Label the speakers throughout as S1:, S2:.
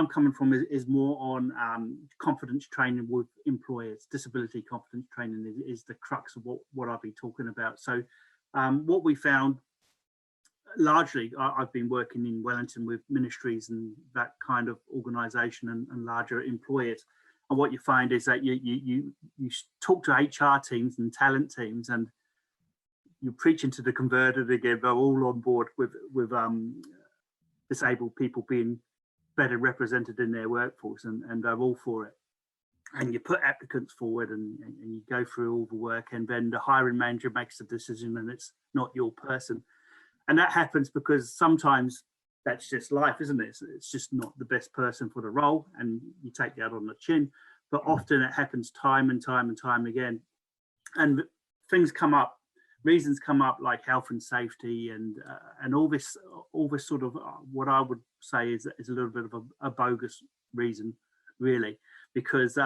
S1: I'm coming from is more on confidence training with employers. Disability confidence training is the crux of what I'll be talking about. So what we found, largely, I've been working in Wellington with ministries and that kind of organisation and larger employers. And what you find is that you talk to HR teams and talent teams, and you're preaching to the converted again. They're all on board with disabled people being better represented in their workforce, and they're all for it. And you put applicants forward and you go through all the work, and then the hiring manager makes the decision and it's not your person. And that happens because sometimes that's just life, isn't it? It's just not the best person for the role, and you take that on the chin. But often it happens time and time and time again. And things come up, reasons come up like health and safety and all this sort of what I would say is a little bit of a bogus reason, really, because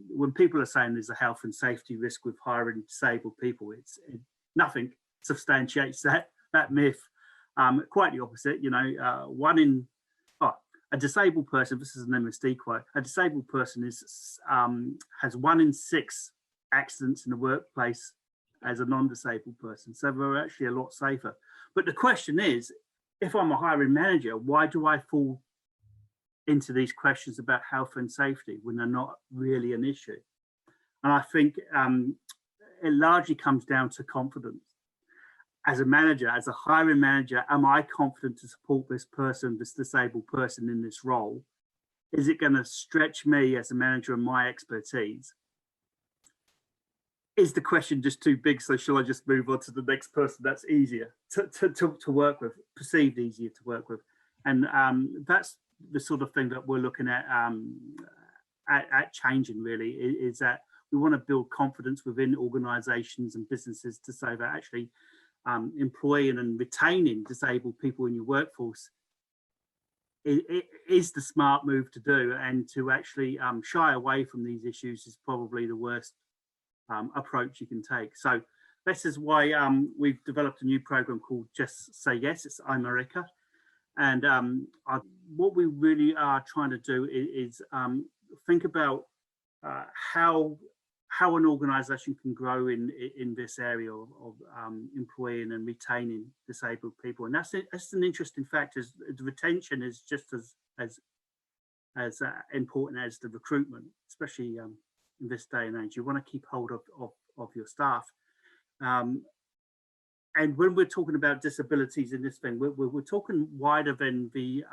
S1: when people are saying there's a health and safety risk with hiring disabled people, nothing substantiates that myth. Quite the opposite, you know. A disabled person, this is an MSD quote, a disabled person has 1 in 6 accidents in the workplace as a non-disabled person. So we're actually a lot safer. But the question is, if I'm a hiring manager, why do I fall into these questions about health and safety when they're not really an issue? And I think it largely comes down to confidence. As a manager, as a hiring manager, am I confident to support this person, this disabled person in this role? Is it going to stretch me as a manager and my expertise? Is the question just too big? So shall I just move on to the next person that's easier to work with, perceived easier to work with? And that's the sort of thing that we're looking at changing, really, is that we want to build confidence within organisations and businesses to say that actually employing and retaining disabled people in your workforce is the smart move to do, and to actually shy away from these issues is probably the worst approach you can take. So this is why we've developed a new program called Just Say Yes. It's America, and what we really are trying to do is think about how an organisation can grow in this area of employing and retaining disabled people. And that's an interesting fact, is the retention is just as important as the recruitment, especially in this day and age. You want to keep hold of your staff. And when we're talking about disabilities in this thing, we're talking wider than the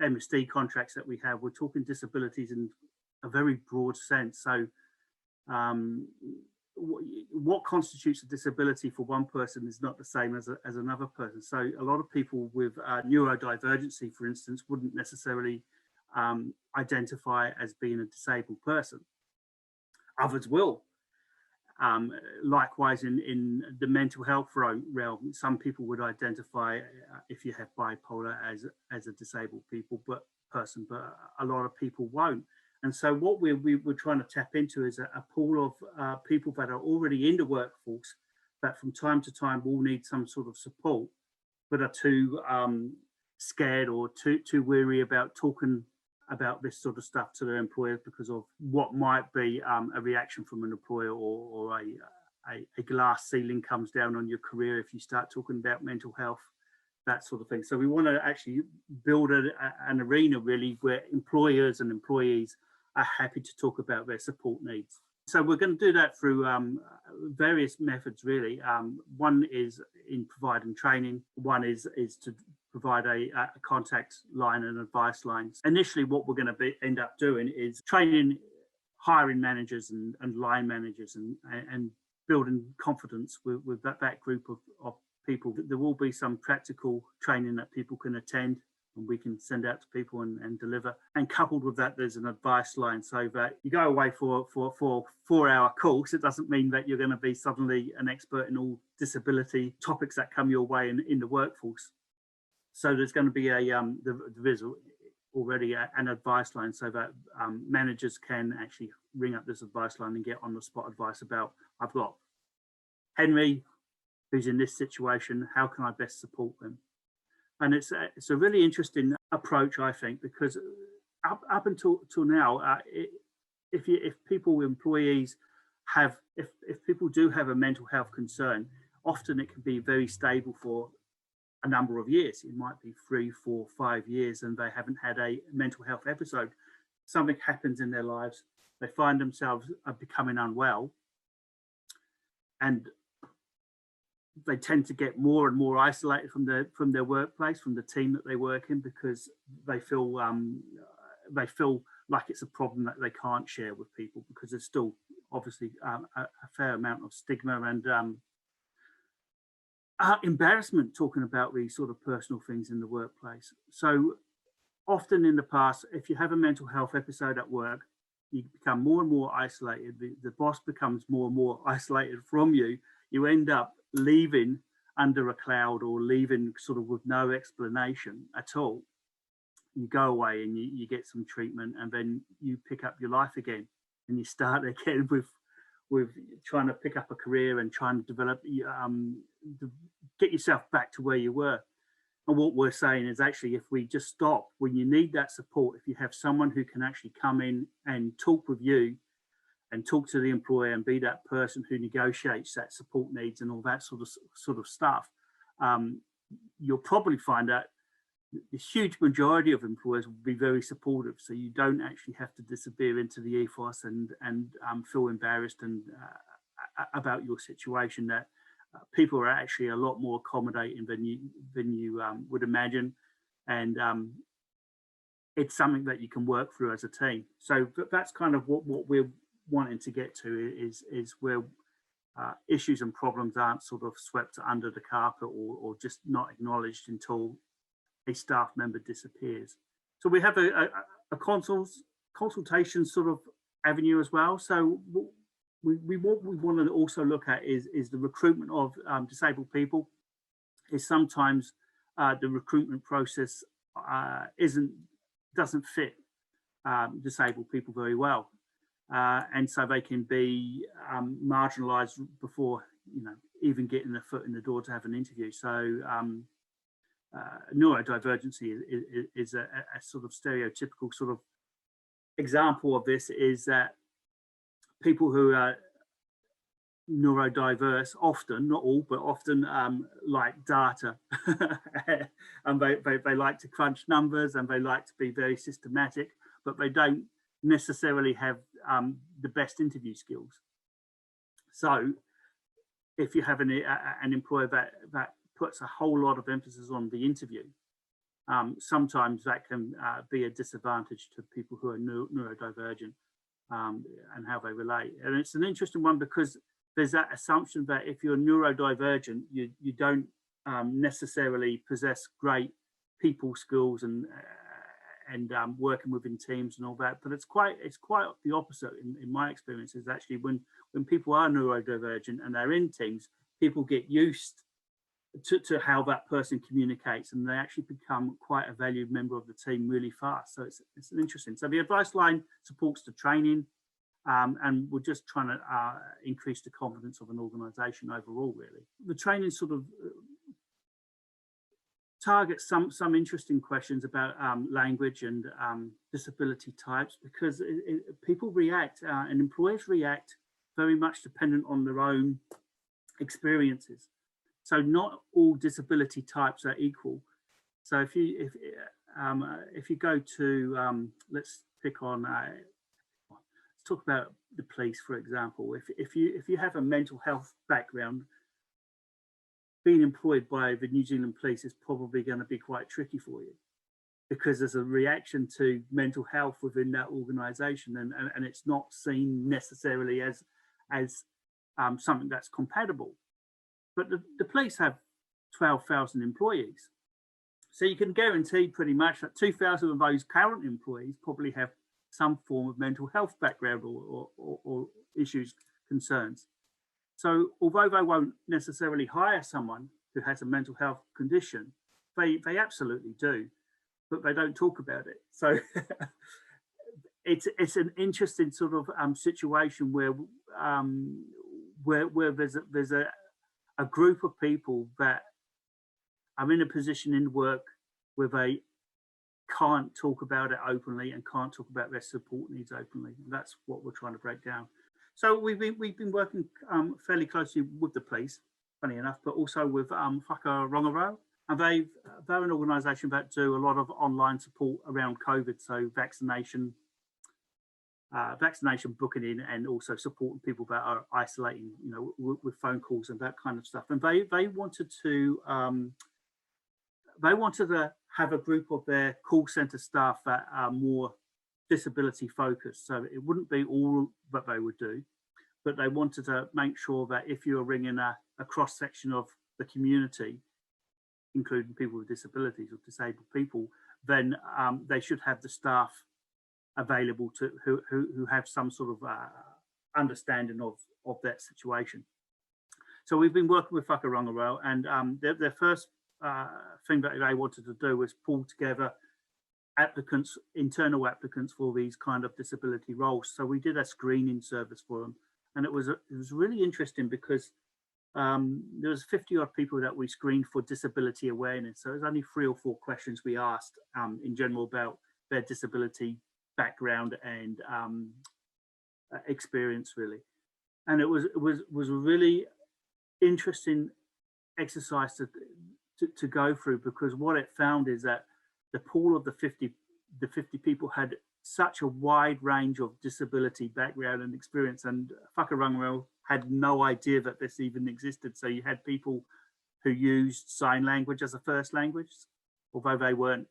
S1: MSD contracts that we have. We're talking disabilities in a very broad sense. So what constitutes a disability for one person is not the same as another person. So a lot of people with neurodivergency, for instance, wouldn't necessarily identify as being a disabled person. Others will. Likewise, in the mental health realm, some people would identify, if you have bipolar, as a disabled person, but a lot of people won't. And so what we're trying to tap into is a pool of people that are already in the workforce that from time to time will need some sort of support, but are too scared or too weary about talking about this sort of stuff to their employers because of what might be a reaction from an employer, or a glass ceiling comes down on your career if you start talking about mental health, that sort of thing. So we want to actually build an arena, really, where employers and employees are happy to talk about their support needs. So we're going to do that through various methods, really. One is in providing training. One is to provide a contact line and advice lines. Initially, what we're going to end up doing is training hiring managers and line managers and building confidence with that group of people. There will be some practical training that people can attend and we can send out to people and deliver. And coupled with that, there's an advice line, so that you go away for a 4-hour course. It doesn't mean that you're going to be suddenly an expert in all disability topics that come your way in the workforce. So there's going to be there's already an advice line, so that managers can actually ring up this advice line and get on the spot advice about, I've got Henry who's in this situation, how can I best support them? And it's a really interesting approach, I think, because up until now, if people, employees have, if people do have a mental health concern, often it can be very stable for a number of years. It might be 3, 4, 5 years, and they haven't had a mental health episode. Something happens in their lives. They find themselves becoming unwell, and they tend to get more and more isolated from their workplace, from the team that they work in, because they feel like it's a problem that they can't share with people, because there's still obviously a fair amount of stigma and embarrassment talking about these sort of personal things in the workplace. So often in the past, if you have a mental health episode at work, you become more and more isolated. The boss becomes more and more isolated from you. You end up leaving under a cloud, or leaving sort of with no explanation at all. You go away and you get some treatment, and then you pick up your life again, and you start again with trying to pick up a career and trying to develop, get yourself back to where you were. And what we're saying is, actually, if we just stop when you need that support, if you have someone who can actually come in and talk with you and talk to the employer and be that person who negotiates that support needs and all that sort of stuff, you'll probably find that the huge majority of employers will be very supportive. So you don't actually have to disappear into the ethos and feel embarrassed and about your situation. That people are actually a lot more accommodating than you would imagine, and it's something that you can work through as a team. So that's kind of what we're wanting to get to, is where issues and problems aren't sort of swept under the carpet, or just not acknowledged until a staff member disappears. So we have a consultation sort of avenue as well. So what we want to also look at is the recruitment of disabled people. Is sometimes the recruitment process doesn't fit disabled people very well, and so they can be marginalised before even getting their foot in the door to have an interview. So neurodivergency is a sort of stereotypical sort of example of this, is that people who are neurodiverse often, not all, but often like data and they like to crunch numbers, and they like to be very systematic, but they don't necessarily have the best interview skills. So if you have an employer that puts a whole lot of emphasis on the interview, sometimes that can be a disadvantage to people who are neurodivergent and how they relate. And it's an interesting one, because there's that assumption that if you're neurodivergent, you don't necessarily possess great people skills and working within teams and all that. But it's quite the opposite in my experience. Is actually when people are neurodivergent and they're in teams, people get used to how that person communicates, and they actually become quite a valued member of the team really fast. So it's interesting. So the advice line supports the training, and we're just trying to increase the confidence of an organisation overall, really. The training sort of targets some interesting questions about language and disability types, because people react and employers react very much dependent on their own experiences. So not all disability types are equal. So if you go to let's pick on let's talk about the police, for example. If you have a mental health background, being employed by the New Zealand Police is probably going to be quite tricky for you, because there's a reaction to mental health within that organisation, and it's not seen necessarily as something that's compatible. But the police have 12,000 employees. So you can guarantee pretty much that 2,000 of those current employees probably have some form of mental health background or issues, concerns. So although they won't necessarily hire someone who has a mental health condition, they absolutely do, but they don't talk about it. So it's an interesting sort of situation where there's a group of people that are in a position in work where they can't talk about it openly and can't talk about their support needs openly. And that's what we're trying to break down. So we've been working fairly closely with the police, funny enough, but also with Whakarongarau. And they're an organisation that do a lot of online support around COVID, so vaccination booking in, and also supporting people that are isolating, you know, with phone calls and that kind of stuff. And they wanted to have a group of their call centre staff that are more disability focused. So it wouldn't be all that they would do, but they wanted to make sure that if you're ringing a cross section of the community, including people with disabilities or disabled people, then they should have the staff available to who have some sort of understanding of that situation. So we've been working with Whakarongarau, and their first thing that they wanted to do was pull together applicants, internal applicants for these kind of disability roles. So we did a screening service for them, and it was really interesting because there was 50 odd people that we screened for disability awareness. So it was only 3 or 4 questions we asked in general about their disability background and experience, really. And it was a really interesting exercise to go through, because what it found is that the pool of the 50 people had such a wide range of disability background and experience, and Whakarongarau had no idea that this even existed. So you had people who used sign language as a first language, although they weren't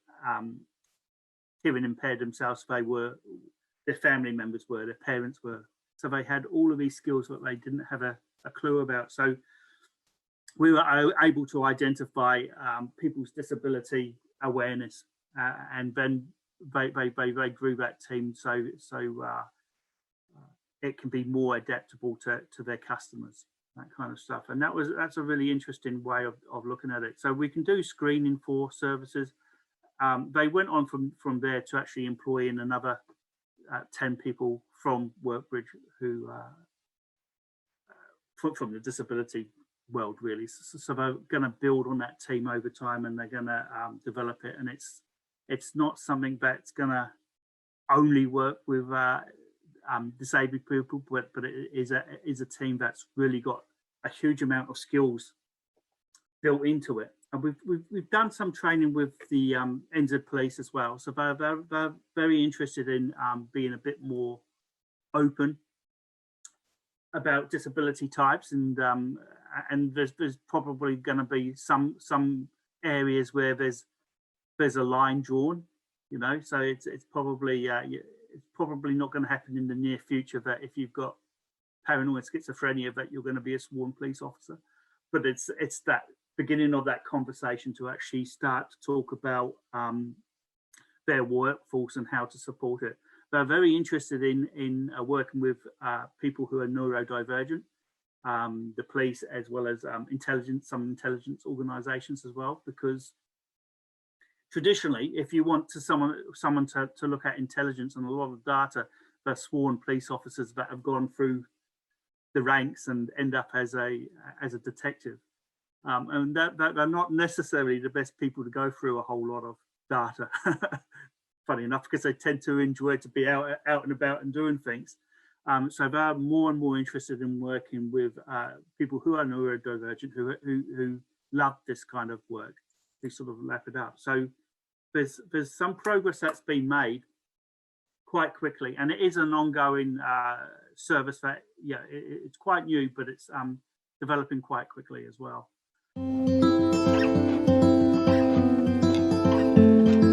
S1: hearing impaired themselves. Their family members were, their parents were. So they had all of these skills that they didn't have a clue about. So we were able to identify people's disability awareness, and then they grew that team so it can be more adaptable to their customers, that kind of stuff. And that's a really interesting way of looking at it. So we can do screening for services. They went on from there to actually employing another 10 people from Workbridge who from the disability world, really. So they're going to build on that team over time, and they're going to develop it. And it's not something that's going to only work with disabled people, but it is a team that's really got a huge amount of skills built into it. And we've done some training with the NZ Police as well. So they're very interested in being a bit more open about disability types, and there's probably going to be some areas where there's a line drawn, you know. So it's probably not going to happen in the near future that if you've got paranoid schizophrenia that you're going to be a sworn police officer. But it's that beginning of that conversation to actually start to talk about their workforce and how to support it. They're very interested in working with people who are neurodivergent, the police, as well as some intelligence organisations as well, because traditionally, if you want someone to look at intelligence and a lot of data, they're sworn police officers that have gone through the ranks and end up as a detective, and that they're not necessarily the best people to go through a whole lot of data. Funny enough, because they tend to enjoy to be out and about and doing things. So they're more and more interested in working with people who are neurodivergent, who love this kind of work, who sort of lap it up. So there's some progress that's been made quite quickly, and it is an ongoing service that, yeah, it's quite new, but it's developing quite quickly as well.